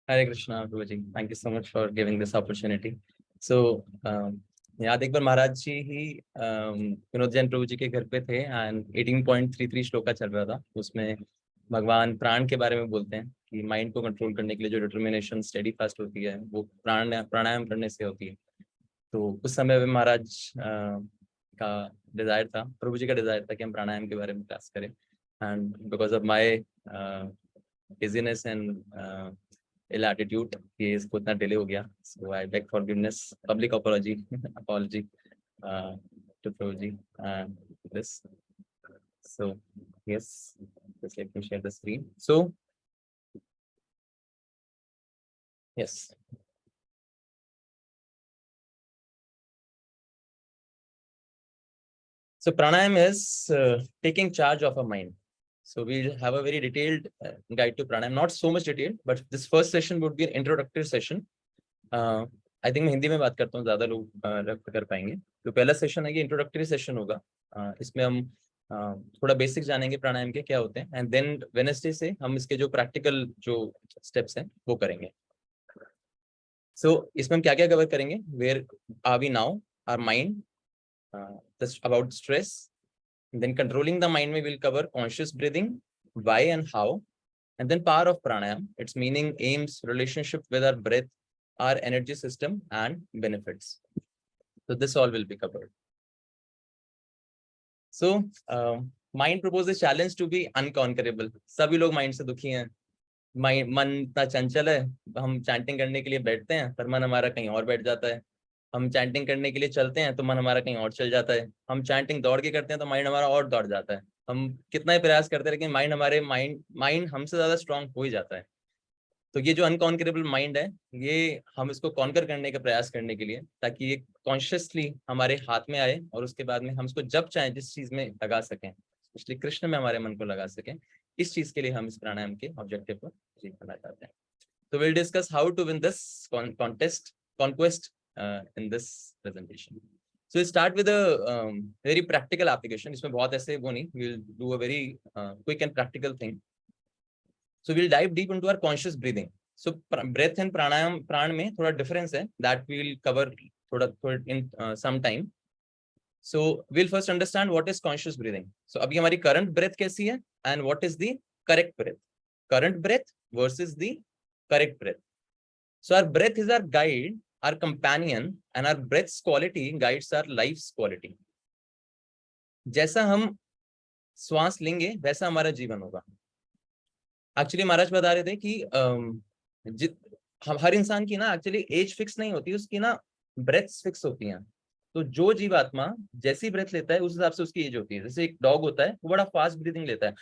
हरे कृष्णा प्रभु जी, thank you so much for giving this opportunity. So याद एक बार महाराज जी ही विनोद जैन प्रभु जी के घर पे थे एंड 18.33 श्लोका चल रहा था। उसमें भगवान प्राण के बारे में बोलते हैं कि माइंड को कंट्रोल करने के लिए जो डिटर्मिनेशन स्टेडी फास्ट होती है वो प्राणायाम करने से होती है। तो उस समय में महाराज का डिजायर था, प्रभु जी का डिजायर था कि हम प्राणायाम के बारे में क्लास करें। And because of my busyness and ill attitude कि इसको इतना डिले हो गया, so I beg forgiveness, public apology apology to Prabhu ji this. So yes, just let me share the screen. So yes, so pranayam is taking charge of a mind. So we'll have a very detailed guide to pranayam, not so much detailed, but this first session would be an introductory session. I think मैं हिंदी में बात करता हूँ, ज्यादा लोग refer कर पाएंगे। तो पहला सेशन है, ये इंट्रोडक्टरी सेशन होगा। इसमें हम थोड़ा बेसिक जानेंगे प्राणायाम के क्या होते हैं, एंड देन वेडनेसडे से हम इसके जो प्रैक्टिकल जो स्टेप्स हैं वो करेंगे। सो इसमें हम क्या क्या कवर करेंगे, where are we now, our mind, about stress, then controlling the mind, we will cover conscious breathing, why and how, and then power of pranayam, its meaning, aims, relationship with our breath, our energy system, and benefits. So this all will be covered. So mind proposes challenge to be unconquerable. सभी लोग mind से दुखी हैं, मन इतना चंचल है, हम chanting करने के लिए बैठते हैं पर मन हमारा कहीं और बैठ जाता है। हम चैंटिंग करने के लिए चलते हैं तो मन हमारा कहीं और चल जाता है। हम चैंटिंग दौड़ के करते हैं तो माइंड हमारा और दौड़ जाता है। हम कितना ही प्रयास करते हैं लेकिन माइंड हमसे ज्यादा स्ट्रांग हो ही जाता है। तो ये जो अनकॉन्करेबल माइंड है, ये हम इसको कॉन्कर करने का प्रयास करने के लिए, ताकि ये कॉन्शियसली हमारे हाथ में आए और उसके बाद में हम इसको जब चाहें जिस चीज में लगा सकें, इसलिए कृष्ण में हमारे मन को लगा सकें, इस चीज के लिए हम इस प्राणायाम के ऑब्जेक्टिव को अचीव करना चाहते हैं। तो will discuss how to win this conquest in this presentation. So we'll start with a very practical application. इसमें बहुत ऐसे वो नहीं, we'll do a very quick and practical thing. So we'll dive deep into our conscious breathing. So breath and pranayam, प्राण में थोड़ा difference है, that we'll cover थोड़ा in some time. So we'll first understand what is conscious breathing. So अभी हमारी current breath कैसी है and what is the correct breath. Current breath versus the correct breath. So our breath is our guide, our companion, and our breath's quality guides our life's quality. जैसा हम श्वास लेंगे वैसा हमारा जीवन होगा। एक्चुअली महाराज बता रहे थे कि हर इंसान की ना एक्चुअली एज फिक्स नहीं होती, उसकी ना ब्रेथ्स फिक्स होती हैं। तो जो जीवात्मा जैसी ब्रेथ लेता है उस हिसाब से उसकी एज होती है। जैसे एक डॉग होता है, वो बड़ा फास्ट ब्रीदिंग लेता है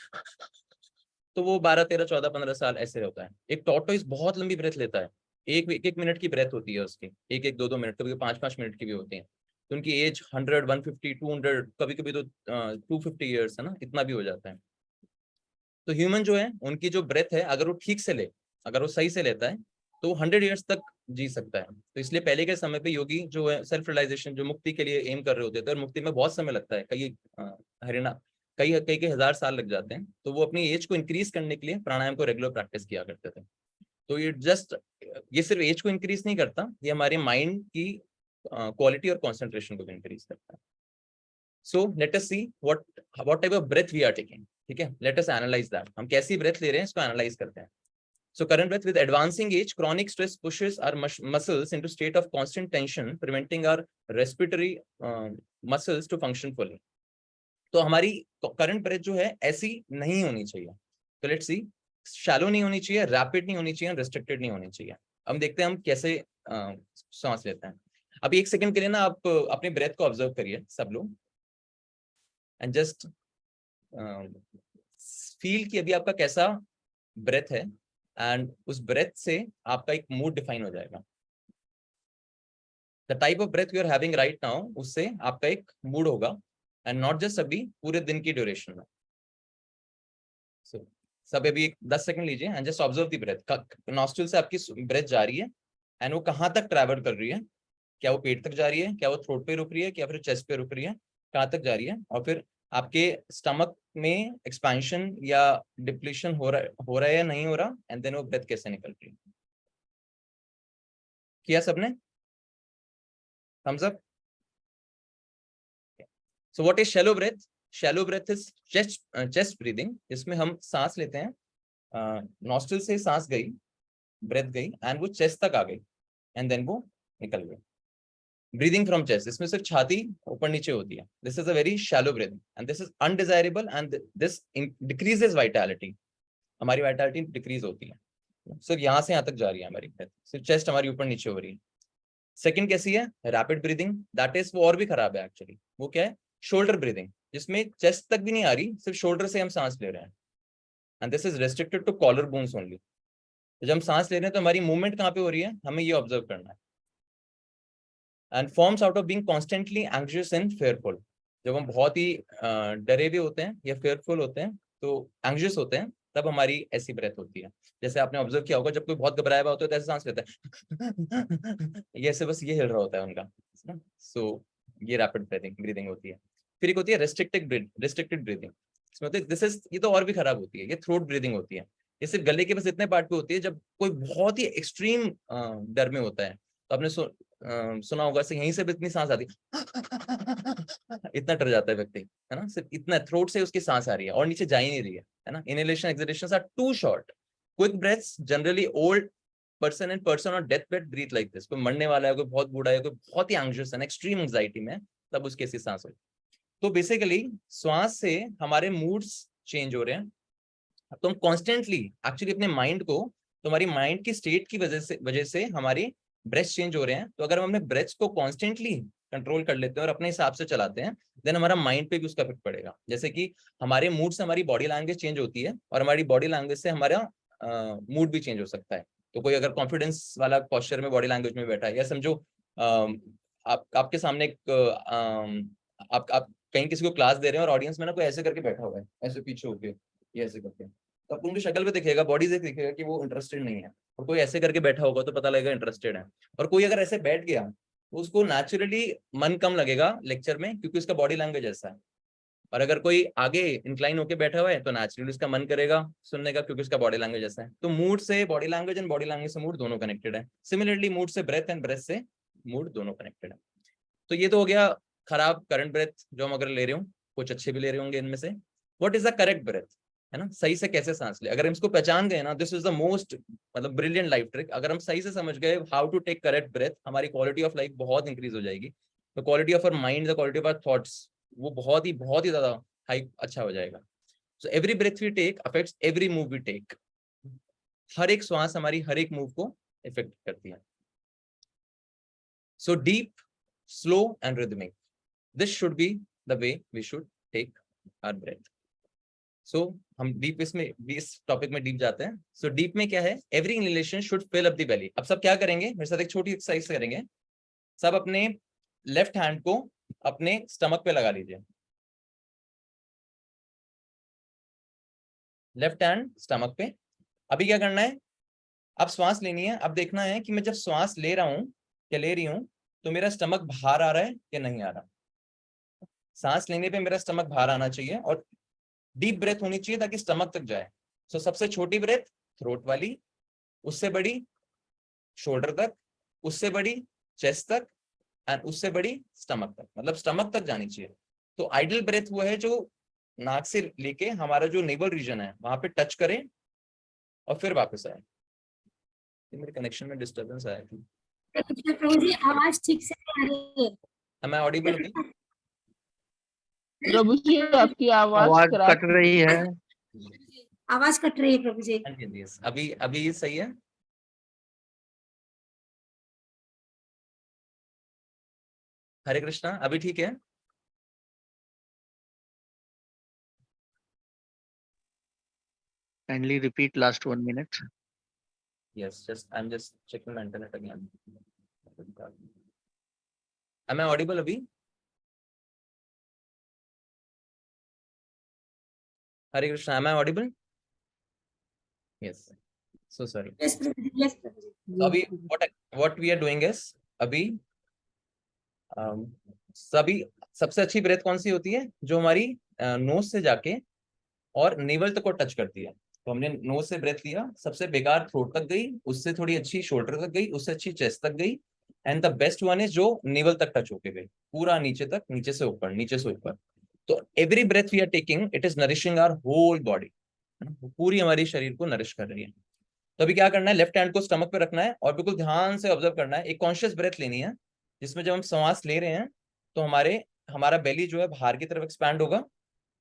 तो वो 12, 13, 14, 15 साल ऐसे होता है। एक टॉर्टोइस बहुत लंबी ब्रेथ लेता है, एक मिनट की ब्रेथ होती है उसकी, एक 2 मिनट, कभी 5 मिनट की भी होती है। तो उनकी एज 100, 150, 200, कभी कभी तो 250 ईयर्स है ना, इतना भी हो जाता है। तो ह्यूमन जो है, उनकी जो ब्रेथ है, अगर वो ठीक से ले, अगर वो सही से लेता है तो 100 ईयर्स तक जी सकता है। तो इसलिए पहले के समय पे योगी जो है सेल्फ रियलाइजेशन, जो मुक्ति के लिए एम कर रहे होते थे, और मुक्ति में बहुत समय लगता है, कई कई हजार साल लग जाते हैं, तो वो अपनी एज को इंक्रीज करने के लिए प्राणायाम को रेगुलर प्रैक्टिस किया करते थे। तो ये सिर्फ एज को इंक्रीज नहीं करता, ये हमारे माइंड की क्वालिटी और कॉन्सेंट्रेशन को भी इंक्रीज करता है। So let us see what type of breath we are taking. ठीक है, let us analyze that. हम कैसी ब्रेथ ले रहे हैं इसको एनालाइज करते हैं। So current breath, with advancing age, chronic stress pushes our muscles into state of constant tension, preventing our respiratory muscles to function fully. तो हमारी करंट ब्रेथ जो है ऐसी नहीं होनी चाहिए। तो लेट्स सी, शैलो नहीं होनी चाहिए, रैपिड नहीं होनी चाहिए, रेस्ट्रिक्टेड नहीं होनी चाहिए। हम देखते हैं हम कैसे सांस लेते हैं। अब 1 सेकंड के लिए ना आप अपने ब्रेथ को ऑब्जर्व करिए सब लोग, एंड जस्ट फील कि अभी आपका कैसा ब्रेथ है, एंड उस ब्रेथ से आपका एक मूड डिफाइन हो जाएगा। The type of breath you are having right now, उससे आपका एक मूड होगा, एंड नॉट जस्ट अभी, पूरे दिन की ड्यूरेशन में। so, सब अभी 10 सेकंड लीजिए and just observe the breath. Nostril से आपकी ब्रेथ जा रही है एंड वो कहाँ तक ट्रैवल कर रही है, क्या वो पेट तक जा रही है, क्या वो थ्रोट पे रुक रही है, क्या फिर चेस्ट पे रुक रही है, कहाँ तक जा रही है, और फिर आपके स्टमक में एक्सपेंशन या डिप्लीशन हो रहा है या नहीं हो रहा, एंड देन वो ब्रेथ कैसे निकल रही है। किया सबने? Thumbs up. So what is shallow breath? Shallow breath is chest breathing, जिसमें हम सांस लेते हैं, नॉस्ट्रल से सांस गई, ब्रेथ गई एंड वो चेस्ट तक आ गई एंड देन वो निकल गई। ब्रीदिंग फ्रॉम चेस्ट, इसमें सिर्फ छाती ऊपर नीचे होती है। This is a very shallow breathing and this is undesirable and this decreases vitality, हमारी वाइटैलिटी डिक्रीज होती है। सिर्फ यहाँ से यहाँ तक जा रही है हमारी ब्रेथ, सिर्फ चेस्ट हमारी ऊपर नीचे हो रही है। सेकंड कैसी है? रैपिड ब्रीदिंग, दैट इज वो और भी खराब है एक्चुअली। वो क्या है? शोल्डर ब्रीदिंग, जिसमें चेस्ट तक भी नहीं आ रही, सिर्फ शोल्डर से हम सांस ले रहे हैं and this is restricted to collar bones only. जब हम सांस ले रहे हैं तो हमारी मूवमेंट कहाँ पे हो रही है, हमें ये ऑब्जर्व करना है। And forms out of being constantly anxious and fearful, जब हम बहुत ही डरे हुए होते हैं या फेयरफुल होते हैं, तो एंग्शियस होते हैं, तब हमारी ऐसी ब्रेथ होती है। जैसे आपने ऑब्जर्व किया होगा, जब कोई बहुत घबराया हुआ होता है तो ऐसे सांस लेता है ये ऐसे बस ये हिल रहा होता है उनका। सो ये रैपिड ब्रीदिंग होती है। फिर एक होती है रेस्ट्रिक्टेड ब्रीदिंग, इसमें होती है दिस इज, ये तो और भी खराब होती है, ये थ्रोट ब्रीदिंग होती है। ये सिर्फ गले के बस इतने पार्ट पे होती है, जब कोई बहुत ही एक्सट्रीम डर में होता है। तो आपने सुना होगा से यहीं से भी इतनी सांस आती है इतना डर जाता है व्यक्ति, है ना, सिर्फ इतना थ्रोट से उसकी सांस आ रही है और नीचे जा ही नहीं रही है ना। Inhalation exhalation are too short. Quick breaths generally old person and person और death bed breathe like this. कोई मरने वाला है, कोई बहुत बूढ़ा है, कोई बहुत ही एंग्शियस है, एक्सट्रीम एंजाइटी में, तब उसकी ऐसी सांस हो। तो बेसिकली श्वास से हमारे मूड्स चेंज हो रहे हैं। तो हम कॉन्स्टेंटली एक्चुअली अपने माइंड को, तो हमारी माइंड की स्टेट की वजह से हमारी ब्रेथ चेंज हो रहे हैं। तो अगर हम अपने ब्रेथ को कॉन्स्टेंटली कंट्रोल कर लेते हैं और अपने हिसाब से चलाते हैं, देन हमारा माइंड पे भी उसका इफेक्ट पड़ेगा। जैसे कि हमारे मूड से हमारी बॉडी लैंग्वेज चेंज होती है और हमारी बॉडी लैंग्वेज से हमारा मूड भी चेंज हो सकता है। तो कोई अगर कॉन्फिडेंस वाला पोस्चर में बॉडी लैंग्वेज में बैठा है, या समझो आपके सामने एक आप कहीं किसी को क्लास दे रहे हैं और ऑडियंस में ना कोई ऐसे करके बैठा हुआ है, ऐसे पीछे होके, ये ऐसे करके, तो आपको उनकी शक्ल पे दिखेगा, बॉडी से दिखेगा कि वो इंटरेस्टेड नहीं है। और कोई ऐसे करके बैठा होगा तो पता लगेगा इंटरेस्टेड है। और कोई अगर ऐसे बैठ गया तो उसको नेचुरली मन कम लगेगा लेक्चर में, क्योंकि उसका बॉडी लैंग्वेज ऐसा है। और अगर कोई आगे इंक्लाइन होकर बैठा हुआ है तो नेचुरली उसका मन करेगा सुनने का, क्योंकि उसका बॉडी लैंग्वेज ऐसा है। तो मूड से body language and body language से मूड दोनों कनेक्टेड है। सिमिलरली मूड से ब्रेथ एंड ब्रेथ से मूड दोनों कनेक्टेड है। तो ये तो हो गया खराब करंट ब्रेथ जो हम अगर ले रहे हो, कुछ अच्छे भी ले रहे होंगे इनमें से। What is the correct breath, है ना, सही से कैसे सांस ले। अगर हम इसको पहचान गए ना, दिस इज द मोस्ट मतलब ब्रिलियंट लाइफ ट्रिक। अगर हम सही से समझ गए how to take correct breath, हमारी क्वालिटी ऑफ लाइफ बहुत इंक्रीज हो जाएगी। The quality of our mind, the quality of our thoughts, वो बहुत ही ज्यादा हाई अच्छा हो जाएगा। So every breath we take affects every move we take. हर एक श्वास हमारी हर एक मूव को इफेक्ट करती है। So deep, slow and rhythmic, this should be the way we should take our breath. So हम डीप इसमें इस टॉपिक में डीप जाते हैं। सो डीप में क्या है? Every inhalation should fill up the belly. अब सब क्या करेंगे, मेरे साथ एक छोटी एक्सरसाइज करेंगे। सब अपने लेफ्ट हैंड को अपने स्टमक पे लगा लीजिए, लेफ्ट हैंड स्टमक पे। अभी क्या करना है, अब श्वास लेनी है। अब देखना है कि मैं जब श्वास ले रहा हूं या ले रही हूं तो मेरा स्टमक बाहर आ रहा है या नहीं आ रहा। सांस लेने पे मेरा स्टमक बाहर आना चाहिए और डीप ब्रेथ होनी चाहिए ताकि स्टमक तक जाए। सो सबसे छोटी ब्रेथ थ्रोट वाली, उससे बड़ी शोल्डर तक, उससे बड़ी चेस्ट तक एंड उससे बड़ी स्टमक तक, मतलब स्टमक तक जानी चाहिए। तो आइडल ब्रेथ वो है जो नाक से लेके हमारा जो नेवल रीजन है वहां पे टच करें और फिर वापस आए। मेरे कनेक्शन में डिस्टर्बेंस आया थी। प्रभु जी आवाज ठीक से नहीं आ रही है। Am I audible अभी? प्रभु जी आपकी आवाज कट रही है। आवाज कट रही है प्रभु जी। अभी अभी ये सही है? हरे कृष्णा, अभी ठीक है? Kindly repeat last 1 minute. Yes, I'm just checking my internet again. Am I audible अभी? हरे Krishna, am I audible? Yes. So sorry. Yes, Prabhu ji, yes, Prabhu ji. So अभी what we are doing is अभी सभी सबसे अच्छी breath कौन सी होती है? जो हमारी नोज से जाके और नेवल तक को टच करती है। तो हमने नोज से ब्रेथ लिया, सबसे बेकार थ्रोट तक गई, उससे थोड़ी अच्छी शोल्डर तक गई, उससे अच्छी चेस्ट तक गई, and the best one is जो नेवल तक टच होके गई, पूरा नीचे तक, नीचे से ऊपर, नीचे से ऊपर। तो every breath we are taking it is nourishing our whole body, पूरी हमारी शरीर को नरिश कर रही है। तो अभी क्या करना है, लेफ्ट हैंड को स्टमक पे रखना है और बिल्कुल ध्यान से ऑब्जर्व करना है, एक कॉन्शियस ब्रेथ लेनी है जिसमें जब हम श्वास ले रहे हैं तो हमारा बेली जो है बाहर की तरफ एक्सपैंड होगा,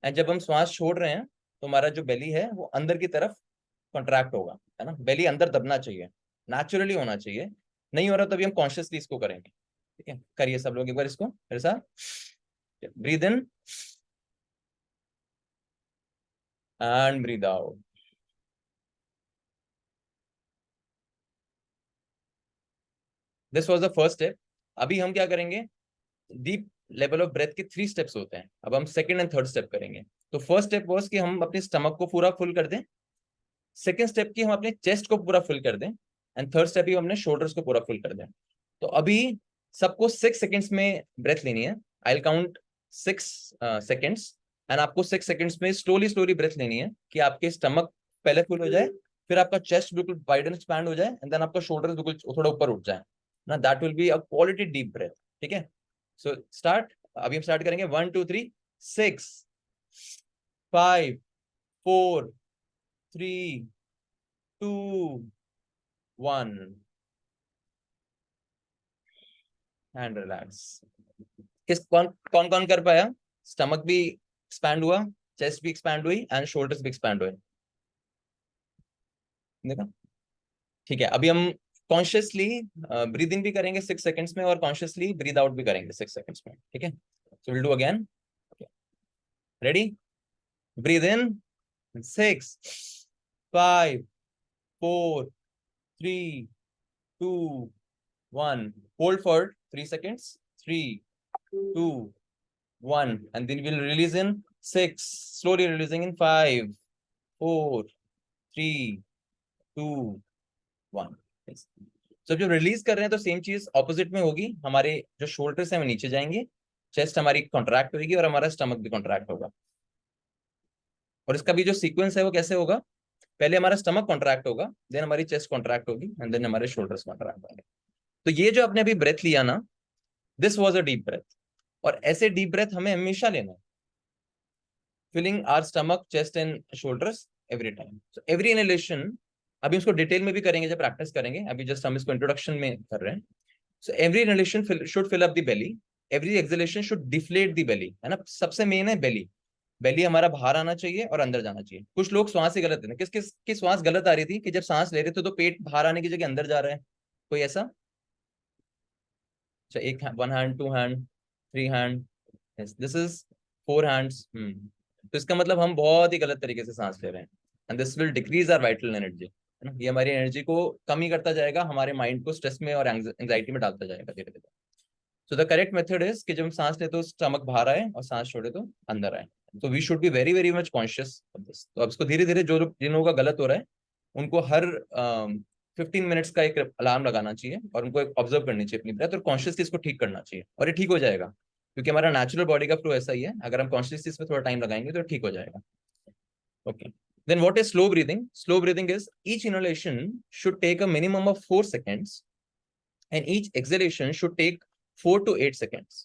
एंड जब हम श्वास छोड़ रहे हैं तो हमारा जो बेली है वो अंदर की तरफ कॉन्ट्रैक्ट होगा, है ना। बेली अंदर दबना चाहिए, नेचुरली होना चाहिए, नहीं हो रहा तभी हम कॉन्शियसली इसको करेंगे। ठीक है, करिए सब लोग एक बार इसको मेरे साथ। Breathe in and breathe out. This was the first step. अभी हम क्या करेंगे, डीप लेवल ऑफ ब्रेथ के 3 स्टेप्स होते हैं, अब हम सेकंड एंड थर्ड स्टेप करेंगे। तो फर्स्ट स्टेप वाज कि हम अपने स्टमक को पूरा फुल कर दें, सेकंड स्टेप की हम अपने चेस्ट को पूरा फुल कर दें, एंड थर्ड स्टेप ही हम अपने शोल्डर्स को पूरा फुल कर दें। तो अभी सबको 6 सेकंड्स में ब्रेथ लेनी है। I will count 6 seconds and आपको 6 सेकंड्स में स्लोली स्लोली ब्रेथ लेनी है कि आपके स्टमक पहले फुल हो जाए, फिर आपका चेस्ट बिल्कुल वाइड एंड एक्सपैंड हो जाए, एंड देन आपका शोल्डर बिल्कुल थोड़ा ऊपर उठ जाए ना। That will be a quality deep breath. ठीक है, सो स्टार्ट। अभी हम स्टार्ट करेंगे 1 2 3 6 5 4 3 2 1 एंड रिलैक्स। कौन कौन कर पाया? स्टमक भी एक्सपैंड हुआ, चेस्ट भी एक्सपैंड हुई एंड शोल्डर्स भी एक्सपैंड हुए, देखा? ठीक है, अभी हम कॉन्शियसली ब्रीद इन भी करेंगे 6 सेकंड्स में और कॉन्शियसली ब्रीद आउट भी करेंगे 6 सेकंड्स में। ठीक है, so will do again. Ready? Breathe in 6 5 4 3 2 1, hold for 3 seconds, 3 2 1, and then we'll release in 6, slowly releasing in 5 4 3 2 1। So जब रिलीज कर रहे हैं तो सेम चीज ऑपोजिट में होगी, हमारे जो शोल्डर्स हैं वो नीचे जाएंगे, चेस्ट हमारी कॉन्ट्रैक्ट होगी और हमारा स्टमक भी कॉन्ट्रैक्ट होगा। और इसका भी जो सीक्वेंस है वो कैसे होगा, पहले हमारा स्टमक कॉन्ट्रैक्ट होगा, देन हमारी चेस्ट कॉन्ट्रैक्ट होगी, एंड देन हमारे शोल्डर्स कॉन्ट्रैक्ट होंगे। तो ये जो आपने अभी ब्रेथ लिया ना, this was a deep breath, और ऐसे डीप ब्रेथ हमें हमेशा लेना है, filling our stomach, chest and shoulders every time. So every inhalation, अभी इसको डिटेल में भी करेंगे जब प्रैक्टिस करेंगे, अभी जस्ट हम इसको इंट्रोडक्शन में कर रहे हैं। So every inhalation should fill up the belly, every exhalation should deflate the belly, है ना। सबसे मेन है बेली, बेली हमारा बाहर आना चाहिए और अंदर जाना चाहिए। कुछ लोग श्वास ही गलत है, किस किस की श्वास गलत आ रही थी कि जब सांस ले रहे थे तो पेट बाहर आने की जगह अंदर जा रहा है, कोई ऐसा? एक 1 hand 2 hand 3 hand, this is 4 hands। तो इसका मतलब हम बहुत ही गलत तरीके से सांस ले रहे हैं, and this will decrease our vital energy, है ना। ये हमारी एनर्जी को कमी करता जाएगा, हमारे माइंड को स्ट्रेस में और एंजाइटी में डालता जाएगा धीरे धीरे। So the correct method is कि जब हम सांस ले तो स्टमक बाहर आए और सांस छोड़े तो अंदर आए। तो we should be very very much conscious of this. तो अब इसको धीरे धीरे जो जिन लोगों का गलत हो रहा है उनको हर 15 मिनट्स का एक अलार्म लगाना चाहिए और उनको एक ऑब्जर्व करनी चाहिए अपनी ब्रेथ, और कॉन्शियसली इसको ठीक करना चाहिए, और ये ठीक हो जाएगा क्योंकि हमारा नेचुरल बॉडी का फ्लो ऐसा ही है, अगर हम कॉन्शियसली इस पर थोड़ा टाइम लगाएंगे तो ठीक हो जाएगा। Okay, then what is slow breathing? Slow breathing is each inhalation should take a minimum of 4 seconds and each exhalation should take 4 to 8 seconds.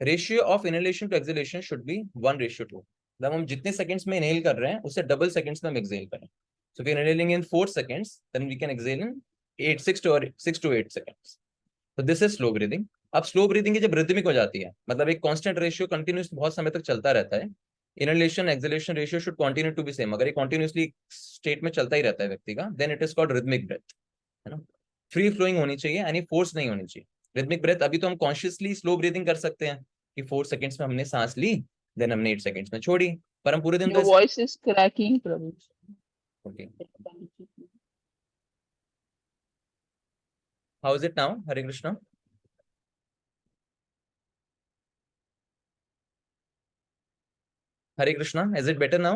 Ratio of inhalation to exhalation should be 1:2। मतलब हम जितने seconds में inhale कर रहे हैं उससे double seconds में हम एक्सहेल करें। So if you're inhaling in 4 seconds, then we can exhale in 6 to 8 seconds. So this is slow breathing. अब स्लो ब्रीदिंग की जब रिदमिक हो जाती है, मतलब एक कांस्टेंट रेशियो कंटिन्यूस बहुत समय तक चलता रहता है, inhalation exhalation ratio should continue to be same. अगर ये कंटिन्यूसली स्टेट में चलता ही रहता है व्यक्ति का, then it is called rhythmic breath, है ना। फ्री फ्लोइंग होनी चाहिए, यानी फोर्स नहीं होनी चाहिए। रिदमिक ब्रेथ अभी तो हम कॉन्शियसली स्लो ब्रीदिंग कर सकते हैं कि 4 सेकंड्स में हमने सांस ली, देन हमने 8 सेकंड्स में छोड़ी, पर हम पूरे दिन Your voice is cracking, Prabhu. Okay. How is it now? Hare Krishna. Hare Krishna. Is it better now?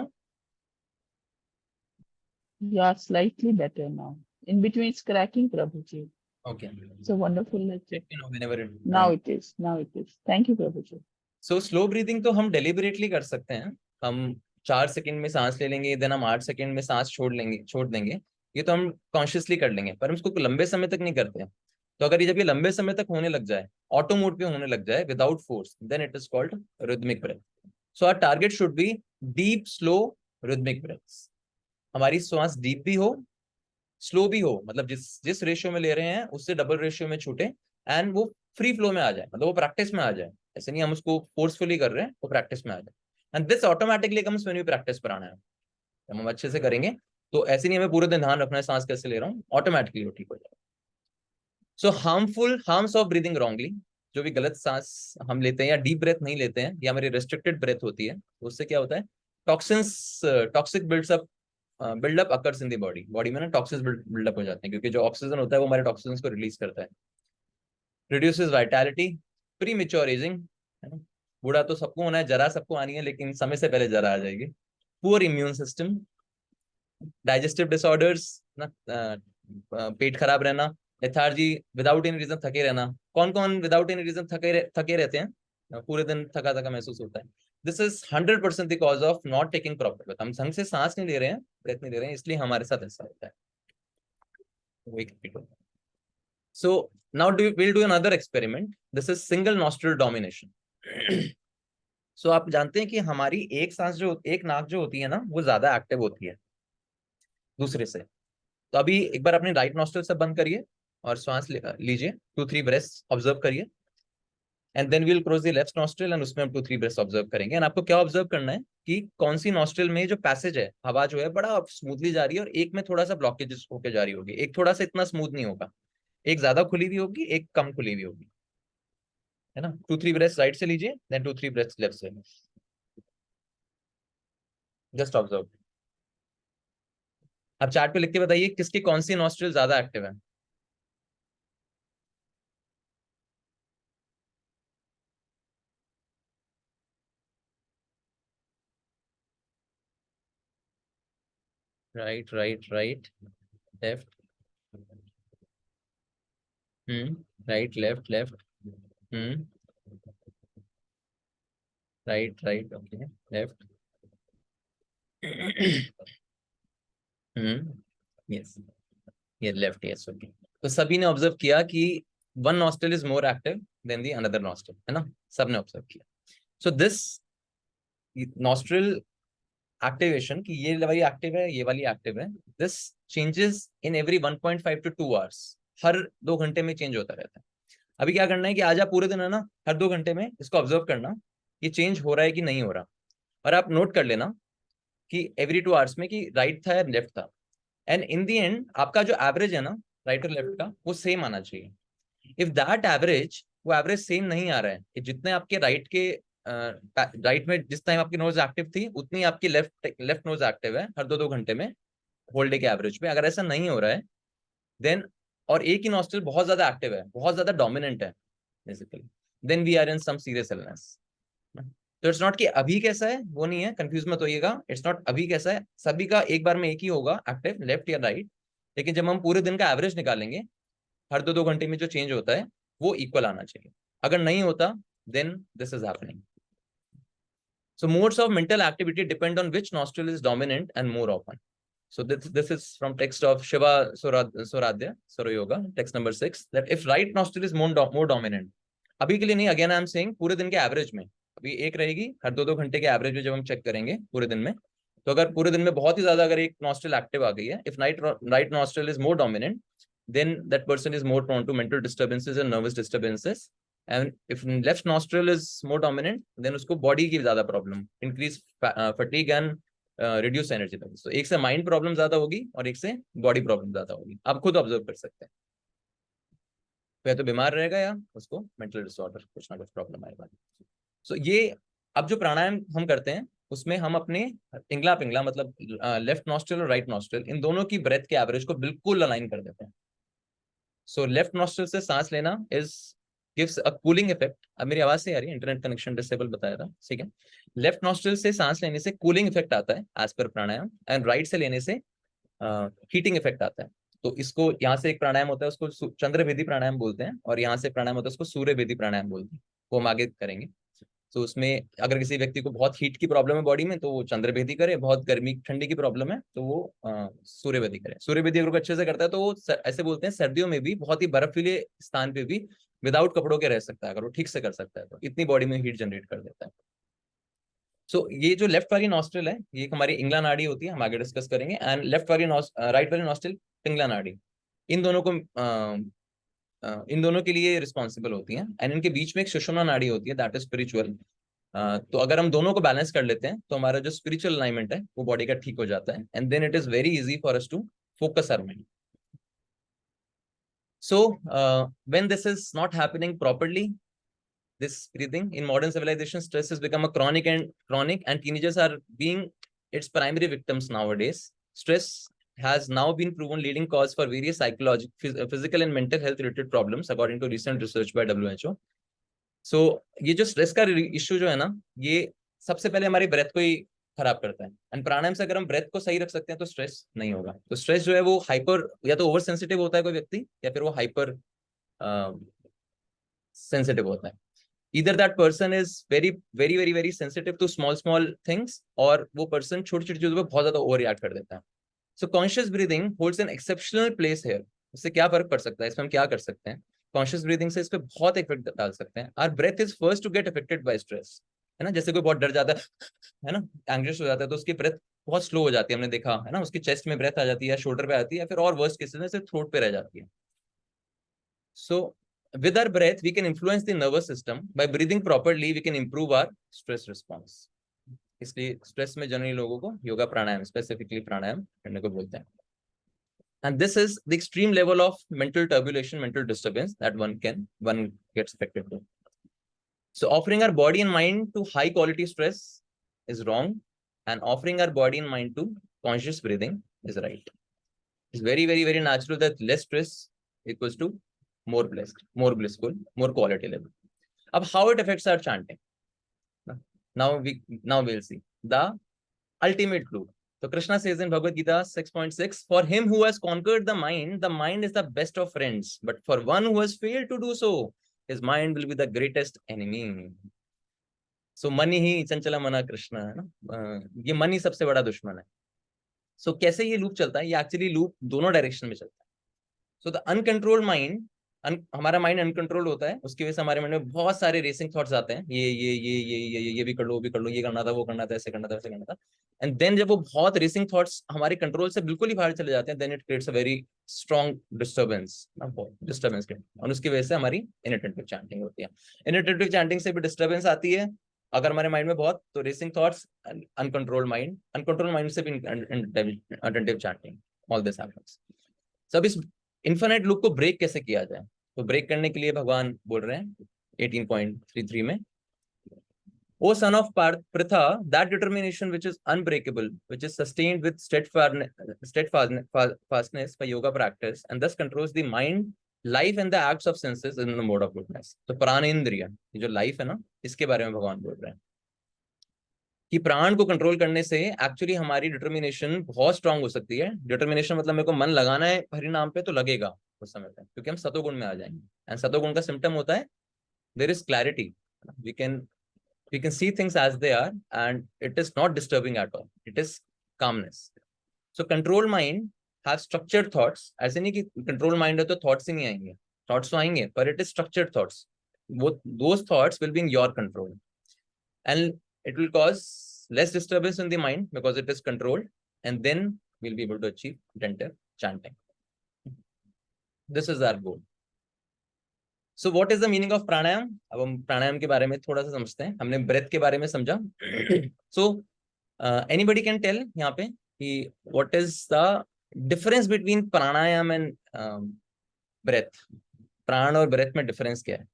Yeah, slightly better now. In between it's cracking, Prabhuji. Okay. So wonderful. Let me know whenever it. Now it is. Now it is. Thank you, Prabhuji. So slow breathing तो हम deliberately कर सकते हैं, हम 4 second में सांस ले लेंगे, देन हम 8 सेकंड में सांस छोड़ देंगे, ये तो हम कॉन्शियसली कर लेंगे, पर हम इसको लंबे समय तक नहीं करते हैं। तो अगर ये जब ये लंबे समय तक होने लग जाए, ऑटो मोड पे होने लग जाए without force, then it is called rhythmic breath. So our target should be deep slow rhythmic breaths. हमारी श्वास डीप भी हो, स्लो भी हो, मतलब जिस रेशियो में ले रहे हैं उससे डबल रेशियो में छूटे, एंड वो फ्री फ्लो में आ जाए, मतलब वो प्रैक्टिस में आ जाए। ऐसे नहीं हम उसको फोर्सफुली कर रहे हैं, वो प्रैक्टिस में आ जाए। And this automatically comes when we practice pranayama. जब हम अच्छे से करेंगे तो ऐसे नहीं हमें पूरे दिन ध्यान रखना है सांस कैसे ले रहा हूँ, ऑटोमेटिकली वो ठीक हो जाएगा। सो हार्म्स ऑफ ब्रीदिंग रॉन्गली, जो भी गलत सांस हम लेते हैं या डीप ब्रेथ नहीं लेते हैं या हमारी रेस्ट्रिक्टेड ब्रेथ होती है, उससे क्या होता है, toxic buildup occurs in the body में ना टॉक्सिन्स बिल्डअप हो जाते हैं, क्योंकि जो ऑक्सीजन होता है वो हमारे टॉक्सिन्स को रिलीज करता है। रिड्यूसेस वाइटैलिटी, प्रीमेच्योर एजिंग, है ना, बूढ़ा तो सबको होना है, जरा सबको आनी है, लेकिन समय से पहले जरा आ जाएगी। Poor immune system, digestive disorders ना, पेट खराब रहना, लेथार्जी, विदाउट एनी रीजन थके रहना। कौन कौन विदाउट एनी रीजन थके रहते हैं, पूरे दिन थका थका महसूस होता है। This is 100% the cause of not taking proper breath. हम ढंग से सांस नहीं ले रहे हैं, ब्रेथ नहीं ले रहे हैं, इसलिए हमारे साथ ऐसा होता है। So now we'll do another experiment. This is single nostril domination. So आप जानते हैं कि हमारी एक नाक जो होती है ना, वो ज्यादा एक्टिव होती है दूसरे से। तो अभी एक बार अपने राइट नॉस्ट्रिल से बंद करिए और श्वास लीजिए, 2-3 ब्रेथ्स ऑब्जर्व करिए, and then we'll close the left nostril and उसमें हम 2-3 ब्रेथ्स ऑब्जर्व करेंगे। एंड आपको क्या ऑब्जर्व करना है कि कौन सी नॉस्ट्रिल में जो पैसेज है, हवा जो है बड़ा स्मूथली जा रही है, और एक में थोड़ा सा ब्लॉकेजेस होकर जा रही होगी, एक थोड़ा सा इतना स्मूथ नहीं होगा, एक ज्यादा खुली हुई होगी, एक कम खुली हुई होगी, है ना। 2-3 ब्रेथ्स राइट से लीजिए, देन 2-3 ब्रेथ्स लेफ्ट से। Just observe. अब चार्ट पे लिख के बताइए किसकी कौन सी नॉस्ट्रिल ज्यादा एक्टिव है। Right right right, left, right left left, right right, okay, left, yes, ये लेफ्ट, यस, ओके। तो सभी ने ऑब्जर्व किया कि one nostril is more active than the another nostril, है ना, सबने ऑब्जर्व किया। सो दिस नॉस्ट्रिल एक्टिवेशन की ये वाली एक्टिव है, ये वाली एक्टिव है, this changes in every 1.5 to 2 hours, हर 2 घंटे में चेंज होता रहता है। अभी क्या करना है कि आज आप पूरे दिन, है ना, हर 2 घंटे में इसको ऑब्जर्व करना, ये चेंज हो रहा है कि नहीं हो रहा, और आप नोट कर लेना कि एवरी 2 आवर्स में कि राइट था या लेफ्ट था। एंड इन दी एंड आपका जो एवरेज है ना राइट और लेफ्ट का, वो सेम आना चाहिए। इफ दैट एवरेज, वो एवरेज सेम नहीं आ रहा है कि जितने आपके राइट में जिस टाइम आपकी नोज एक्टिव थी उतनी आपकी लेफ्ट नोज एक्टिव है हर 2-2 घंटे में, होल डे के एवरेज पे, अगर ऐसा नहीं हो रहा है देन, और एक ही नॉस्ट्रिल बहुत ज्यादा एक्टिव है, बहुत ज्यादा डोमिनेंट है basically, then we are in some serious illness. तो इट्स नॉट कि अभी कैसा है, वो नहीं है, कंफ्यूज मत होइएगा, इट्स नॉट अभी कैसा है, सभी का एक बार में एक ही होगा एक्टिव, लेफ्ट या राइट, लेकिन जब हम पूरे दिन का एवरेज निकालेंगे हर 2-2 घंटे में जो चेंज होता है वो इक्वल आना चाहिए। अगर नहीं होता then this is happening. So modes of mental activity depend on which nostril is dominant and more often. So this is from text of Shiva Suradhya, Soro Yoga, text number 6, that if right nostril is more dominant, अभी के लिए नहीं, again I am saying पूरे दिन के average में, अभी एक रहेगी हर 2-2 घंटे के एवरेज में जब हम चेक करेंगे पूरे दिन में, तो अगर पूरे दिन में बहुत ही ज्यादा अगर एक नॉस्ट्रिल एक्टिव आ गई है, if right nostril is more dominant, then that person is more prone to mental disturbances and nervous disturbances. And if left nostril is more dominant, then उसको बॉडी की ज्यादा problem, increase fatigue and reduce energy levels. तो एक से mind problem ज्यादा होगी और एक से बॉडी प्रॉब्लम ज्यादा होगी, आप खुद ऑब्जर्व कर सकते हैं। या तो बीमार रहेगा या उसको मेंटल डिसऑर्डर, कुछ ना कुछ प्रॉब्लम आएगा। सो ये अब जो प्राणायाम हम करते हैं उसमें हम अपने पिंगला पिंगला, मतलब लेफ्ट नॉस्ट्रिल और राइट नॉस्ट्रिल, इन दोनों की ब्रेथ के एवरेज को बिल्कुल अलाइन कर देते हैं। सो लेफ्ट नॉस्ट्रिल से सांस लेना gives a cooling effect। अब मेरी आवाज से आ रही है, इंटरनेट कनेक्शन डिसेबल बताया था, ठीक है। लेफ्ट नॉस्ट्रिल से सांस लेने से कूलिंग इफेक्ट आता है as per pranayama, and right से लेने से हीटिंग इफेक्ट आता है। तो इसको, यहाँ से एक प्राणायाम होता है उसको चंद्र भेदी प्राणायाम बोलते हैं, और यहाँ से प्राणायाम होता है उसको सूर्य भेदी प्राणायाम बोलते हैं, वो हम आगे करेंगे। तो उसमें अगर किसी व्यक्ति को बहुत हीट की प्रॉब्लम है बॉडी में तो वो चंद्रभेदी करे, बहुत गर्मी ठंडी की प्रॉब्लम है तो वो सूर्यभेदी करे। सूर्यभेदी अगर वो अच्छे से करता है तो वो ऐसे बोलते हैं सर्दियों में भी बहुत ही बर्फीले स्थान पे भी विदाउट कपड़ों के रह सकता है, अगर वो ठीक से कर सकता है तो इतनी बॉडी में हीट जनरेट कर देता है। सो ये जो लेफ्ट वाली नॉस्ट्रल है ये हमारी इंगला नाड़ी होती है, हम आगे डिस्कस करेंगे। एंड लेफ्ट वाली राइट वाली नॉस्ट्रल पिंगला नाड़ी, इन दोनों को इन दोनों के लिए रिस्पॉन्सिबल होती हैं। एंड इनके बीच में एक सुषुम्ना नाड़ी होती है, दैट इज स्पिरिचुअल। तो अगर हम दोनों को बैलेंस कर लेते हैं तो हमारा जो स्पिरिचुअल अलाइनमेंट है वो बॉडी का ठीक हो जाता है। And then it is very easy for us to focus our mind. So when this is not happening properly, this breathing in modern civilization, stress has become a chronic and teenagers are being its primary victims nowadays. Stress has now been proven leading cause for various psychological, physical and mental health related problems according to recent research by WHO. So ये जो stress का issue जो है ना, ये सबसे पहले हमारी ब्रेथ को ही खराब करता है। एंड प्राणायाम से अगर हम ब्रेथ को सही रख सकते हैं तो स्ट्रेस नहीं होगा। तो स्ट्रेस जो है वो हाइपर या तो ओवर सेंसिटिव होता है कोई व्यक्ति, या फिर वो हाइपर सेंसिटिव होता है। Either that person is very sensitive to small things, और वो person छोटी छोटी चीजों पे बहुत ज्यादा ओवर रिएक्ट कर देता है। So conscious breathing holds an exceptional place here. इससे क्या फर्क पड़ सकता है, इसमें हम क्या कर सकते हैं? कॉन्शियस ब्रीदिंग से इस पे बहुत इफेक्ट डाल सकते हैं। Our breath is first to get affected by stress, है ना। जैसे कोई बहुत डर जाता है ना, एंग्शियस हो जाता है तो उसकी ब्रेथ बहुत स्लो हो जाती है, हमने देखा है ना, उसकी चेस्ट में ब्रेथ आ जाती है, शोल्डर पे आती है, फिर और वर्स्ट केसेस में सिर्फ थ्रोट पे रह जाती है। सो with our breath we can influence the nervous system. By breathing properly we can improve our stress response. इसलिए स्ट्रेस में जनरली लोगों को योगा प्राणायाम, स्पेसिफिकली प्राणायाम करने को बोलते हैं। And this is the extreme level of mental turbulence, mental disturbance that one gets affected to. So offering our body and mind to high quality stress is wrong, and offering our body and mind to conscious breathing is right. It's very natural that less stress equals to more blessed, more blissful, more quality level. अब how it affects our chanting. Now we'll see the ultimate clue. So Krishna says in Bhagavad Gita 6.6, for him who has conquered the mind is the best of friends. But for one who has failed to do so, his mind will be the greatest enemy. So मनी ही चंचला मना कृष्ण है ना, ये money सबसे बड़ा दुश्मन है। So कैसे ये लूप चलता है? ये एक्चुअली लूप दोनों डायरेक्शन में चलता है। So the uncontrolled mind, हमारा माइंड अनकंट्रोल होता है, उसकी वजह से हमारे माइंड में बहुत सारे रेसिंग थॉट्स आते हैं, ये भी कर लो, वो भी कर लो, ये करना था, वो करना था, ऐसे करना था, वैसे करना था। एंड देन जब वो बहुत रेसिंग थॉट्स हमारे कंट्रोल से बिल्कुल ही बाहर चले जाते हैं, then it creates a very strong disturbance और उसकी वजह से हमारी इनअटेंटिव चैंटिंग होती है। इनअटेंटिव चैंटिंग से भी डिस्टर्बेंस आती है अगर हमारे माइंड में बहुत, तो रेसिंग थॉट्स, अनकंट्रोल्ड माइंड से भी attentive chanting, all this happens. सब इस इन्फिनिट लूप को ब्रेक कैसे किया जाए? तो ब्रेक करने के लिए भगवान बोल रहे हैं 18.33 में, O son of Pritha, that determination which is unbreakable, which is sustained with steadfastness by yoga practice, and thus controls the mind, life and the acts of senses in the mode of goodness. तो प्राणेंद्रिय, ये जो life है ना, इसके बारे में भगवान बोल रहे हैं कि प्राण को कंट्रोल करने से एक्चुअली हमारी डिटर्मिनेशन बहुत स्ट्रांग हो सकती है। डिटर्मिनेशन मतलब मेरे को मन लगाना है हरि नाम पे तो लगेगा उस समय पे, क्योंकि हम सतोगुण में आ जाएंगे। एंड सतोगुण का सिम्टम होता है there is clarity, we can see things as they are and it is not disturbing at all, it is calmness. So control mind has structured thoughts, ऐसे नहीं कि control mind है तो thoughts ही नहीं आएंगे, thoughts तो आएंगे, पर it is structured thoughts. Those thoughts will be in your control and it will cause less disturbance in the mind because it is controlled, and then we'll be able to achieve attentive chanting. This is our goal. So what is the meaning of pranayam? अब हम प्राणायाम के बारे में थोड़ा सा समझते हैं। हमने ब्रेथ के बारे में समझा। So anybody can tell यहाँ पे कि what is the difference between pranayam and breath? प्राण और ब्रेथ में डिफरेंस क्या है?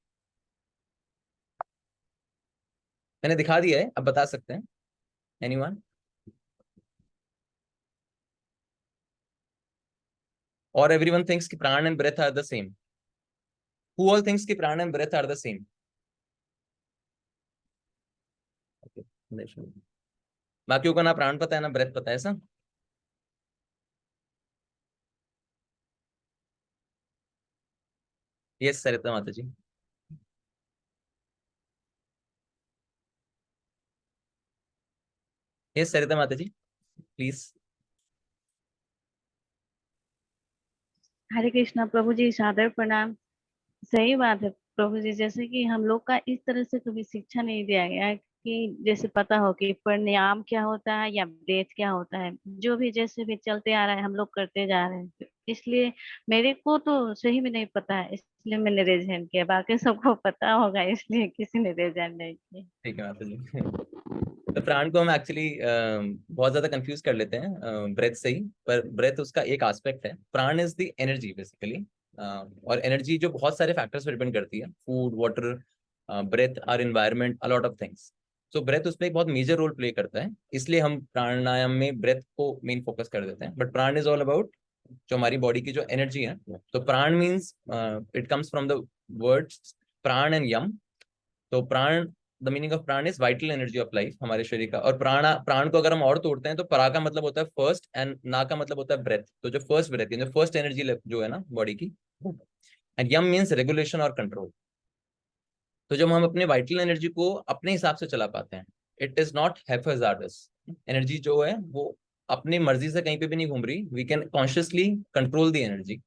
मैंने दिखा दिया है, अब बता सकते हैं। Anyone? Or everyone thinks कि प्राण and breath are the same? Who all thinks कि प्राण and breath are the same? Okay. बाकियों को ना प्राण पता है ना ब्रेथ पता है, ऐसा? यस सरिता माता जी। Yes, Sarita Mataji, please. हरे कृष्णा प्रभु जी, सादर प्रणाम। सही बात है प्रभु जी, जैसे कि हम लोग का इस तरह से कभी शिक्षा नहीं दिया गया है कि जैसे पता हो कि प्राणायाम क्या होता है या ब्रेथ क्या होता है। जो भी जैसे भी चलते आ रहा है हम लोग करते जा रहे हैं, इसलिए मेरे को तो सही में नहीं पता है, इसलिए मैंने रेज हैंड किया। बाकी सबको पता होगा इसलिए किसी ने रेज हैंड नहीं किया। ठीक है माताजी। तो प्राण को हम एक्चुअली बहुत ज्यादा कंफ्यूज कर लेते हैं ब्रेथ से ही, पर ब्रेथ उसका एक एस्पेक्ट है। Prana is the energy basically, और एनर्जी जो बहुत सारे फैक्टर्स पर डिपेंड करती है, food, water, breath, or environment, a lot of things. So breath उसमें एक बहुत मेजर रोल प्ले करता है, इसलिए हम प्राणायाम में ब्रेथ को मेन फोकस कर देते हैं। बट प्राण इज ऑल अबाउट जो हमारी बॉडी की जो एनर्जी है। तो प्राण means it comes from the words प्राण एंड यम। तो प्राण, द मीनिंग ऑफ प्राण is vital energy of life, हमारे शरीर का। और प्राण को अगर हम और तोड़ते हैं तो परा का मतलब होता है फर्स्ट, एंड ना का मतलब होता है ब्रेथ। तो जो फर्स्ट ब्रेथ है, जो फर्स्ट एनर्जी जो है ना बॉडी की, एंड यम मीन्स रेगुलेशन और कंट्रोल। तो जब हम अपने वाइटल एनर्जी को अपने हिसाब से चला पाते हैं, इट इज नॉट हैफेजार्डस। एनर्जी जो है वो अपनी मर्जी से कहीं पे भी नहीं घूम रही, we can consciously control the energy,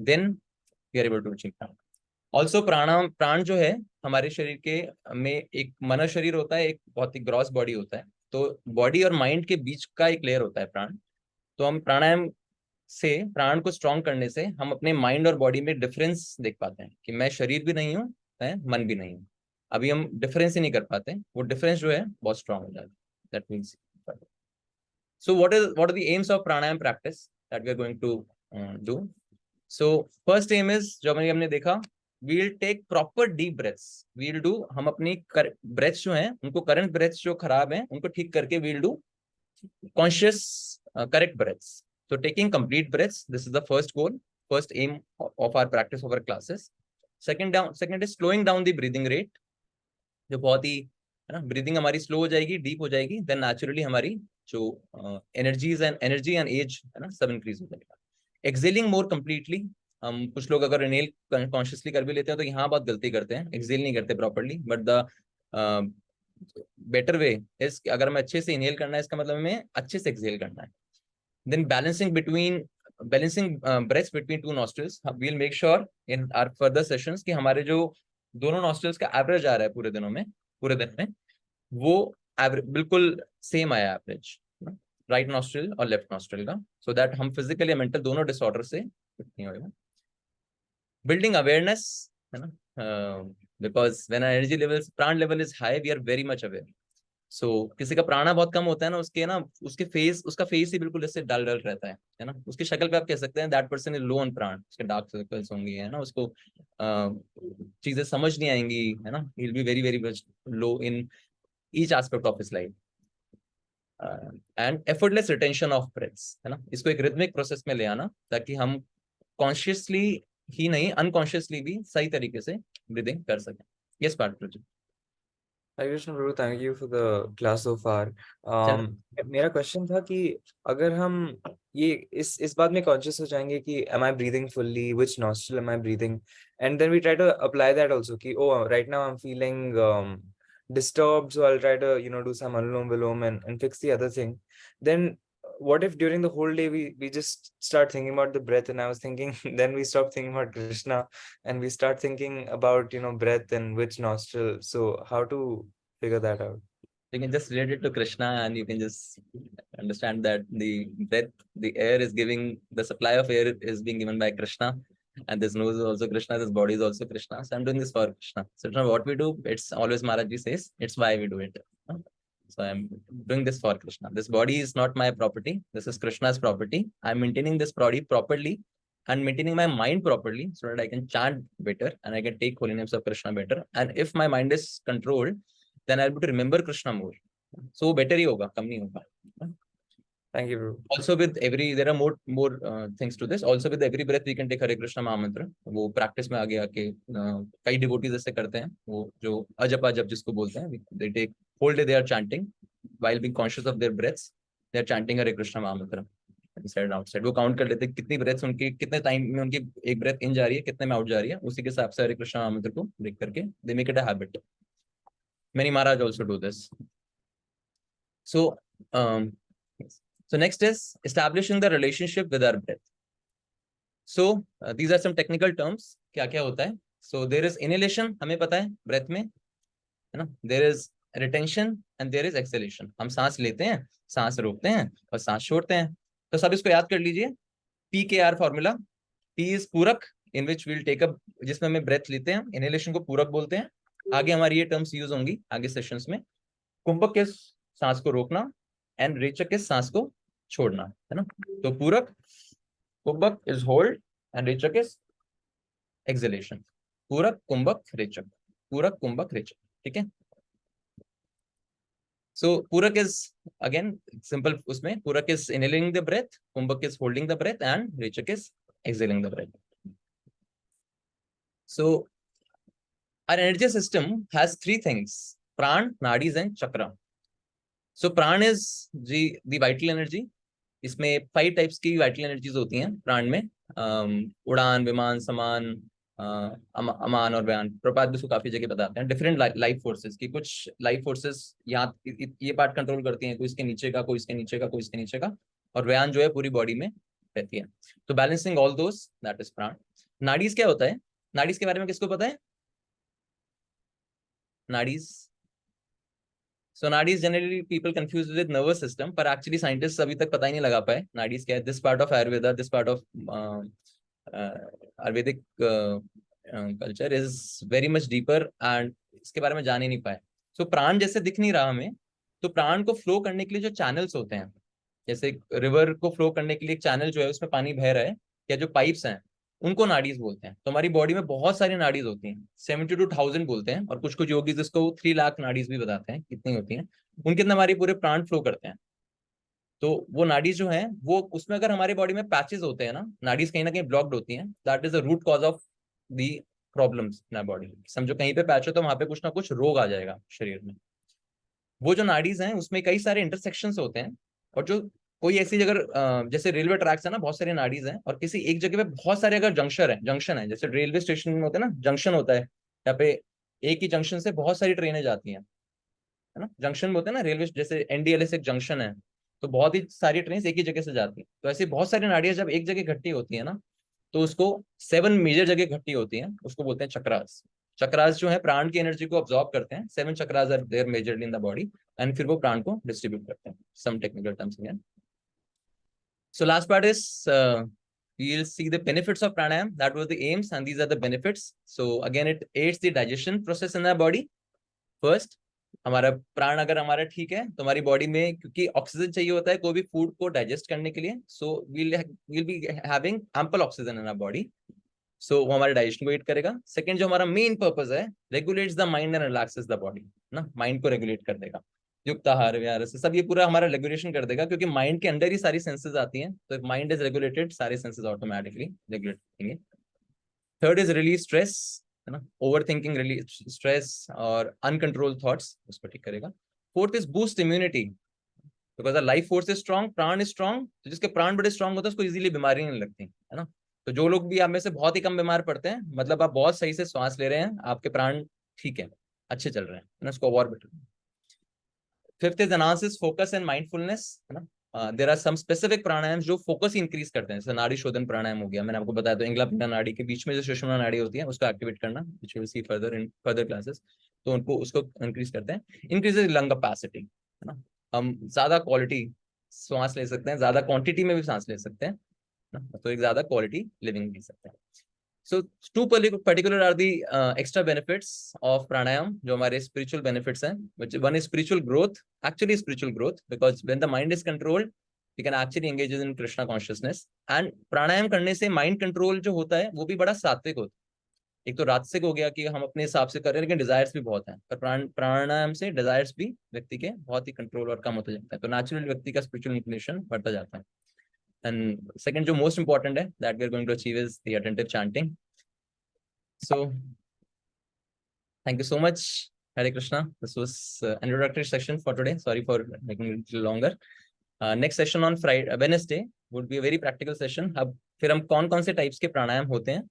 then we are able to achieve prana. Also प्राण जो है हमारे शरीर के में, एक मन शरीर होता है, एक बहुत ही ग्रॉस बॉडी होता है। तो बॉडी और माइंड के बीच का एक लेयर होता है प्राण। तो हम प्राणायाम से, प्राण को स्ट्रॉन्ग करने से हम अपने माइंड और बॉडी में डिफरेंस देख पाते हैं कि मैं शरीर भी नहीं हूँ, मैं मन भी नहीं हूँ। अभी हम डिफरेंस ही नहीं कर पाते, वो डिफरेंस जो है बहुत स्ट्रॉन्ग हो जाता है। That means, so what are the aims of pranayam practice that we are going to do? So first aim is, जो हमने देखा, we'll take proper deep breaths, we'll do, हम अपनी breaths जो हैं उनको, current breaths जो खराब हैं उनको ठीक करके we'll do conscious correct breaths. So taking complete breaths, this is the first goal, first aim of our practice of our classes. Second is slowing down the breathing rate, जो बहुत ही है ना, ब्रीदिंग हमारी स्लो हो जाएगी, deep हो जाएगी, then naturally हमारी जो एनर्जी एंड एज है ना, सब इंक्रीज हो जाएगा। एक्सेलिंग मोर कंप्लीटली, हम कुछ लोग अगर इनहेल कॉन्शियसली कर भी लेते हैं तो यहाँ बहुत गलती करते हैं, एक्सेल नहीं करते properly. But the better way is, अगर हमें अच्छे से इनहेल करना है, इसका मतलब हमें अच्छे से एक्सेल करना है। Then balancing breaths between two nostrils, we will make sure in our further sessions कि हमारे जो दोनों नॉस्ट्रल्स का एवरेज आ रहा है पूरे दिन में वो बिल्कुल सेम आया एवरेज, राइट नॉस्ट्रल और लेफ्ट नॉस्ट्रल का, सो दैट हम फिजिकल या मेंटल दोनों डिसऑर्डर से नहीं होगा। बिल्डिंग अवेयरनेस है ना, because when energy levels, prana level is high, we are very much aware. So किसी का प्राणा बहुत कम होता है ना, उसका फेस ही बिल्कुल इससे डल रहता है ना, उसकी शक्ल पे आप कह सकते हैं that person is low on प्राण, उसके डार्क सर्कल्स होंगे, है ना, उसको चीजें समझ नहीं आएंगी, है ना, he will be very very low in each aspect of his life. And effortless retention of breaths, है ना, इसको एक रिदमिक प्रोसेस में ले आना, ताकि हम कॉन्शियसली ही नहीं, अनकॉन्शियसली भी सही तरीके से ब्रीदिंग कर सकें। Yes part project. Hare Krishna Prabhu, thank you for the class so far. मेरा क्वेश्चन था कि अगर हम ये इस बात में कॉन्शियस हो जाएंगे कि am I breathing fully, which nostril am I breathing, and then we try to apply that also कि oh right now I'm feeling disturbed, so I'll try to do some Anulom Vilom and fix the other thing. Then what if during the whole day we just start thinking about the breath, and I was thinking then we stop thinking about Krishna and we start thinking about breath and which nostril. So how to figure that out? You can just relate it to Krishna, and you can just understand that the breath, the air is giving, the supply of air is being given by Krishna, and this nose is also Krishna, this body is also Krishna. So I'm doing this for Krishna. So it's not what we do, it's always Maharaj Ji says, it's why we do it. So I'm doing this for Krishna. This body is not my property. This is Krishna's property. I'm maintaining this body properly and maintaining my mind properly so that I can chant better and I can take holy names of Krishna better. And if my mind is controlled, then I'll be able to remember Krishna more. So better ही होगा, कम नहीं होगा. Thank you, bro. Also with every, there are more things to this. Also with every breath we can take Hare Krishna Mahamantra. वो practice में आगे आके कई devotees ऐसे करते हैं, वो जो अजप अजप जिसको बोलते हैं, they take whole day they are chanting while being conscious of their breaths. They are chanting Hare Krishna Mahamantra inside and outside. वो count कर लेते हैं कितनी breaths उनकी, कितने time में उनकी एक breath in जा रही है, कितने में out जा रही है, उसी के हिसाब से Hare Krishna Mahamantra को break करके they make it a habit. Many Maharaj also do this. So So next is establishing the relationship with our breath. So these are some technical terms. क्या क्या होता है? So there is inhalation, हमें पता है breath में, है ना? There is retention and there is exhalation. हम सांस लेते हैं, सांस रोकते हैं और सांस छोड़ते हैं. तो सब इसको याद कर लीजिए. PKR formula. P is पूरक, in which we'll take up, जिसमें हमें ब्रेथ लेते हैं, इनहेलेशन को पूरक बोलते हैं. आगे हमारी ये टर्म्स यूज होंगी आगे सेशंस में. कुंभक के सांस को रोकना एंड रेचक के सांस को छोड़ना, है ना? तो puraka, kumbhaka is hold and rechaka is exhalation. Puraka, kumbhaka, रेचक, पूरक, कुंभक, रेचक. ठीक है? सो पूरक इज अगेन सिंपल, उसमें puraka is inhaling the breath, kumbhaka is holding the breath and rechaka is exhaling the breath. So our energy system has three things: pran, nadis and chakra. So pran is the vital energy. इसमें 5 types की vital energies होती हैं प्राण में. उड़ान, विमान, समान, अमान और बयान. प्रपात भी इसको काफी जगह बताते हैं. डिफरेंट लाइफ फोर्सेस की, कुछ लाइफ फोर्सेस यहाँ ये पार्ट कंट्रोल करती हैं, कोई इसके नीचे का, कोई इसके नीचे का, कोई इसके नीचे का, और बयान जो है पूरी बॉडी में रहती है. तो balancing all those, that is प्राण. नाडीज क्या होता है? नाडीज के बारे में किसको पता है? Nadis. So nadis generally people confuse with nervous system, पर एक्चुअली साइंटिस्ट अभी तक पता ही नहीं लगा पाए नाडीज क्या है. This part of Ayurveda, this part of Ayurvedic culture is very much deeper and इसके बारे में जान ही नहीं पाए. सो प्राण जैसे दिख नहीं रहा हमें, तो प्राण को फ्लो करने के लिए जो चैनल्स होते हैं, जैसे रिवर को फ्लो करने के लिए एक चैनल जो है उसमें पानी बह रहा है, या जो पाइप्स हैं उनको नाडीज बोलते हैं. तो हमारी बॉडी में बहुत सारी नाडीज होती हैं, 72,000 बोलते हैं, और कुछ कुछ योगी जिसको 3 लाख नाडीज भी बताते हैं कितनी होती हैं. उनके अंदर हमारे पूरे प्राण फ्लो करते हैं. तो वो नाडीज जो है वो, उसमें अगर हमारी बॉडी में पैचेस होते हैं ना, नाडीज कहीं ना कहीं ब्लॉक्ड होती हैं, that is the root cause of the problems in our body. समझो कहीं पे पैच हो तो वहां पे कुछ ना कुछ रोग आ जाएगा शरीर में. वो जो नाडीज हैं उसमें कई सारे इंटरसेक्शंस होते हैं, और जो कोई ऐसी जगह, जैसे रेलवे ट्रैक्स है ना, बहुत सारे नाडीज हैं, और किसी एक जगह पे बहुत सारे अगर जंक्शन है, जैसे रेलवे स्टेशन में होते हैं ना, जंक्शन होता है, यहाँ पे एक ही जंक्शन से बहुत सारी ट्रेनें जाती हैं, है ना? जंक्शन होते हैं ना रेलवे, जैसे NDLS एक जंक्शन है, तो बहुत ही सारी ट्रेन एक ही जगह से जाती हैं. तो ऐसी बहुत सारी नाड़ियां जब एक जगह इकट्ठी होती है ना, तो उसको 7 मेजर जगह इकट्ठी होती हैं, उसको बोलते हैं चक्रास. चक्रास जो है प्राण की एनर्जी को अब्सॉर्ब करते हैं. 7 chakras are there majorly in the body, and फिर वो प्राण को डिस्ट्रीब्यूट करते हैं. Some technical terms again. So last part is we'll see the benefits of pranayam. That was the aims, and these are the benefits. So again, it aids the digestion process in our body. First, हमारा प्राण अगर हमारा ठीक है तो हमारी body में, क्योंकि ऑक्सीजन चाहिए होता है कोई भी फूड को डाइजेस्ट करने के लिए, सो we'll be having ample oxygen in our body. So वो हमारे डाइजेशन को एड करेगा. सेकंड, जो हमारा मेन पर्पस है, regulates the mind and relaxes the body, ना, माइंड को रेगुलेट कर देगा. युक्त आहार विहार से सब ये पूरा हमारा रेगुलेशन कर देगा, क्योंकि माइंड के अंदर ही सारी सेंसेस आती हैं. तो इफ माइंड इज रेगुलेटेड, सारे सेंसेस ऑटोमेटिकली रेगुलेट करेंगे. थर्ड इज रिलीज स्ट्रेस, है ना, ओवर थिंकिंग, रिलीज स्ट्रेस और अनकंट्रोल्ड थॉट्स, उसको ठीक करेगा. Fourth is boost immunity, because the life force is strong, प्राण इज स्ट्रॉन्ग. तो जिसके प्राण बड़े स्ट्रॉन्ग होते हैं उसको इजीली बीमारी नहीं लगती, है ना. तो जो लोग भी आप में से बहुत ही कम बीमार पड़ते हैं, मतलब आप बहुत सही से श्वास ले रहे हैं, आपके प्राण ठीक है, अच्छे चल रहे हैं, ना, उसको और better. Fifth is enhances focus and mindfulness, है ना. देयर आर सम स्पेसिफिक प्राणायाम जो फोकस इंक्रीज करते हैं, जैसे नाड़ी शोधन प्राणायाम हो गया, मैंने आपको बताया. तो इंगला पिंगला नाड़ी के बीच में जो सुषुम्ना नाड़ी होती है उसको एक्टिवेट करना, which we will see further in further classes. तो उनको उसको इंक्रीज करते हैं. इंक्रीजेस लंग कैपेसिटी, है ना, हम ज्यादा क्वालिटी सांस ले सकते हैं, ज्यादा क्वांटिटी में भी सांस ले सकते हैं, तो एक ज्यादा क्वालिटी लिविंग ले सकते हैं. So 2 particular are the extra benefits of pranayam, जो हमारे spiritual benefits हैं. Which one is spiritual growth, actually spiritual growth, because when the mind is controlled, we can actually engage in Krishna consciousness. And pranayam करने से mind control जो होता है वो भी बड़ा सात्विक होता है. एक तो राजसिक हो गया कि हम अपने हिसाब से कर रहे हैं, लेकिन डिजायर्स भी बहुत हैं, पर प्राणायाम से डिजायर्स भी व्यक्ति के बहुत ही कंट्रोल और कम होते जाता है. तो नेचुरल व्यक्ति का स्पिरिचुअल इंक्लिनेशन बढ़ता जाता है. And second, जो most important है that we are going to achieve is the attentive chanting. So, thank you so much, Hare Krishna. This was an introductory session for today. Sorry for making it a little longer. Next session on Friday, Wednesday would be a very practical session. अब फिर हम कौन-कौन से types के प्राणायाम होते हैं,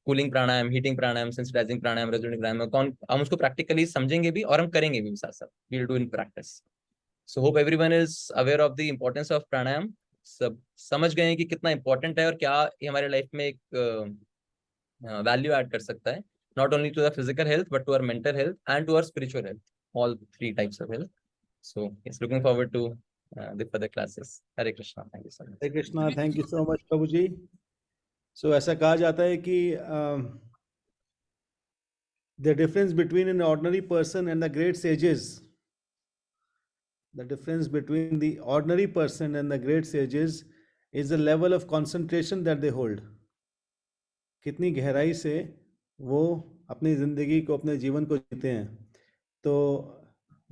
cooling प्राणायाम, heating प्राणायाम, sensitising प्राणायाम, resonating प्राणायाम, हम उसको प्रैक्टिकली समझेंगे भी और हम करेंगे भी साथ साथ. We will do in practice. So hope everyone is aware of the importance of pranayam. सब समझ गए हैं कि कितना important है और क्या ये हमारे लाइफ में एक वैल्यू ऐड कर सकता है, not only to the physical health but to our mental health and to our spiritual health, all three types of health. So yes, looking forward to the further classes. Hare Krishna. Thank you so much. Hare Krishna, thank you so much प्रभु जी। So ऐसा कहा जाता है कि the difference between an ordinary person and the great sages, the difference between the ordinary person and the great sages is the level of concentration that they hold. कितनी गहराई से वो अपनी जिंदगी को, अपने जीवन को जीते हैं। तो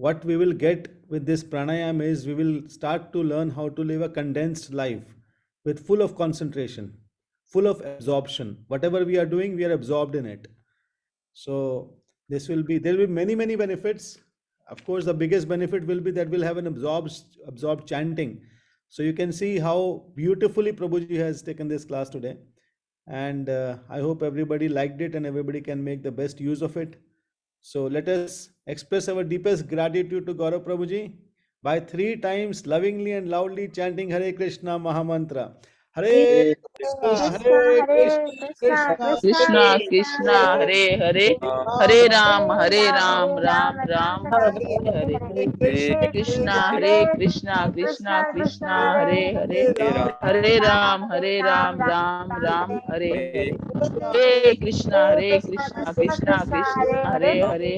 what we will get with this pranayam is we will start to learn how to live a condensed life with full of concentration, full of absorption. Whatever we are doing, we are absorbed in it. So there will be many benefits. Of course, the biggest benefit will be that we'll have an absorbed chanting. So you can see how beautifully Prabhuji has taken this class today. And I hope everybody liked it and everybody can make the best use of it. So let us express our deepest gratitude to Gaurav Prabhuji by 3 times lovingly and loudly chanting Hare Krishna Mahamantra. Hare Krishna, Hare Krishna, Krishna Krishna Hare Hare, Hare Ram Ram Ram Hare Hare, Hare Krishna Krishna Krishna Hare Hare, Hare Ram Ram Ram Hare Hare, Hare Krishna Krishna Krishna Hare Hare,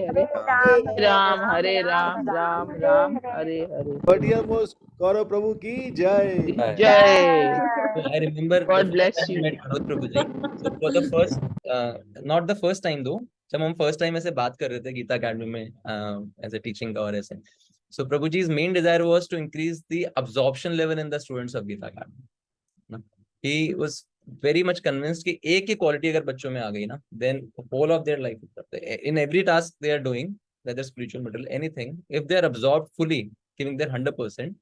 Hare Ram Ram Hare Hare. But dear most Gaurav Prabhu ki jai. Jai. So I remember God bless I you. met Manoj Prabhuji. So for the first, not the first time though, जब हम first time ऐसे बात कर रहे थे Gita academy में as a teaching का और ऐसे, so Prabhuji's main desire was to increase the absorption level in the students of Gita Academy. He was very much convinced कि एक ही quality अगर बच्चों में आ गई ना, then whole of their life, in every task they are doing, whether spiritual, material, anything, if they are absorbed fully, giving their 100%,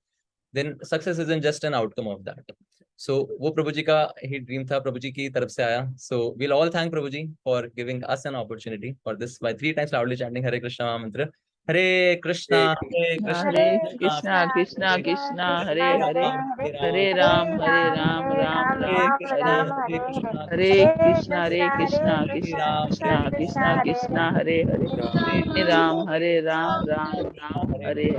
then success isn't just an outcome of that. So वो प्रभु जी का ही dream था, प्रभु जी की तरफ से आया. So we'll all thank Prabhu ji for giving us an opportunity for this by 3 times loudly chanting Hare Krishna mantra. Hare Krishna Krishna Krishna Hare Hare, Hare Ram Ram Hare Krishna Krishna Krishna Hare Hare, Hare Ram Ram Hare Hare,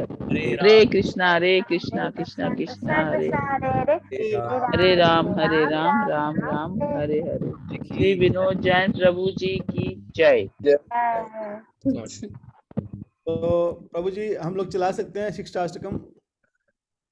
Hare Krishna Krishna Krishna Hare Hare, Ram Ram Hare Hare. Shri Vinod Jain प्रभु जी की जय. तो प्रभु जी हम लोग चला सकते हैं शिक्षाष्टकम.